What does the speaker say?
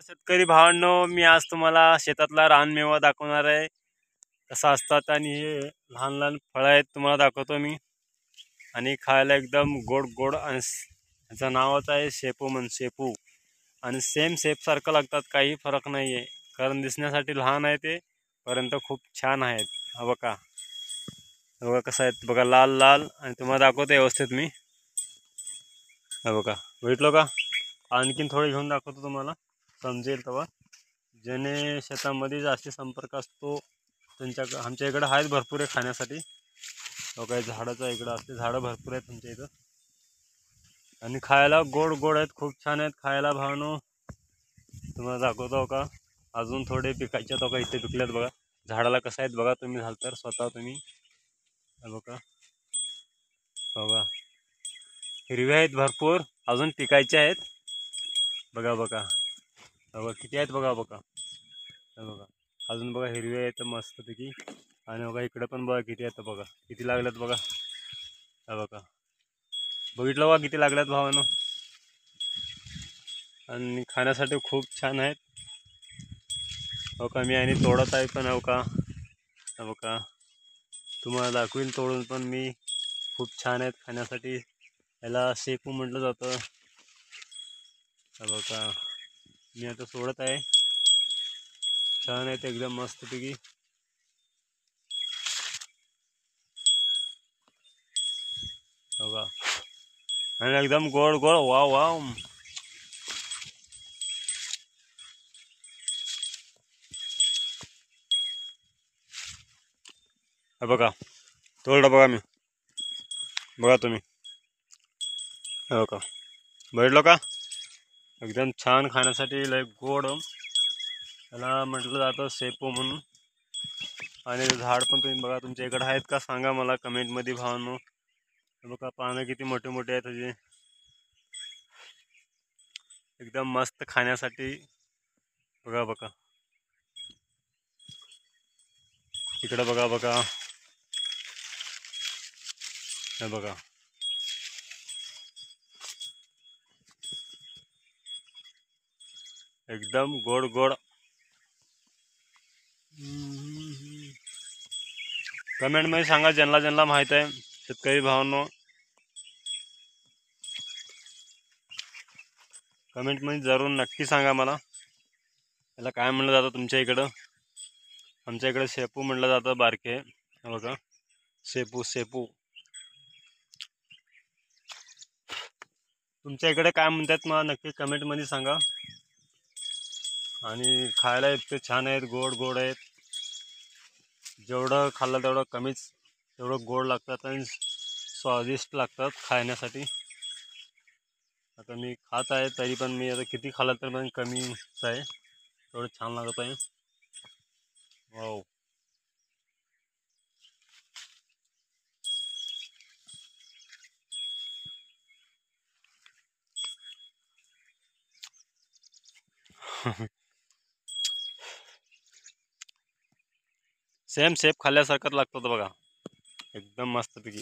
शेतकरी भावांनो, मी आज तुम्हाला शेतातला रानमेवा दाखवणार आहे कसा असतात आणि हे लहान लहान फळं आहेत तुम्हाला दाखवतो मी। आणि खायला एकदम गोड गोड आणि ह्याचं नावच आहे शेपू शेपू। आणि सेम शेप सारखं लागतात, काही फरक नाही आहे, कारण दिसण्यासाठी लहान आहे ते, परंतु खूप छान आहेत। हा बघा बघा कसं आहेत बघा, लाल लाल। आणि तुम्हाला दाखवतो व्यवस्थित मी, हा बघा भेटलो का? आणखीन थोडे घेऊन दाखवतो तुम्हाला, समजेल तेव्हा। ज्याने शेतामध्ये जास्त संपर्क असतो त्यांच्या आमच्या इकडे आहेत भरपूर आहे खाण्यासाठी। बघा झाडाचा इकडं असते, झाडं भरपूर आहेत तुमच्या इथं आणि खायला गोड गोड आहेत, खूप छान आहेत खायला भावानो। तुम्हाला दाखवतो का? अजून थोडे पिकायचे तो का इथे पिकल्यात बघा, झाडाला कसं आहेत बघा तुम्ही, झालं तर स्वतः तुम्ही बघा बघा, हिरवे आहेत भरपूर, अजून पिकायचे आहेत बघा बघा बघा किती आहेत बघा बघा बघा, अजून बघा हिरवे आहेत मस्तपैकी। आणि बघा इकडे पण बघा किती आहेत बघा, किती लागल्यात बघा, हा बघा बघितलं बघा किती लागल्यात भावानो। आणि खाण्यासाठी खूप छान आहेत हो का। मी आणि तोडत आहे पण हो का, हो का तुम्हाला दाखवीन तोडून पण मी। खूप छान आहेत खाण्यासाठी, याला शेपू म्हटलं जातं। हो का मी आता सोडत आहे, छान आहेत एकदम मस्तपैकी बघा। आणि एकदम गोड गोड, वाव वाव। हे बघा तोडलं बघा मी, बघा तुम्ही, हो का बघितलं का? एकदम छान खाण्यासाठी, लय गोड, याला म्हटलं जातं शेपू म्हणून। आणि झाड पण तुम्ही बघा, तुमच्या इकडे आहेत का सांगा मला कमेंटमध्ये भावांनो। बघा पानं किती मोठे मोठे आहेत त्याचे, एकदम मस्त खाण्यासाठी बघा बघा। इकडे बघा बघा, हे बघा एकदम गोड गोड। कमेंट मध्ये सांगा ज्यांना ज्यांना माहित आहे शेतकरी भावांनो, कमेंट मध्ये जरूर नक्की सांगा मला, याला काय म्हणलं जातं तुमच्या इकडं। आमच्या इकडे शेपू म्हटलं जातं बारके, बघा शेपू शेपू। तुमच्या इकडे काय म्हणतात मला नक्की कमेंट मध्ये सांगा। आणि खायला इतके छान आहेत, गोड गोड आहेत, जेवढं खाल्लं तेवढं कमीच, तेवढं गोड लागतात आणि स्वादिष्ट लागतात खाण्यासाठी। आता मी खात आहे तरी पण मी आता किती खाल्लं तर पण कमीच आहे, तेवढं छान लागत आहे। वाव सेम शेप खाल्ल्यासारखंच लागतं बघा, एकदम मस्तपैकी।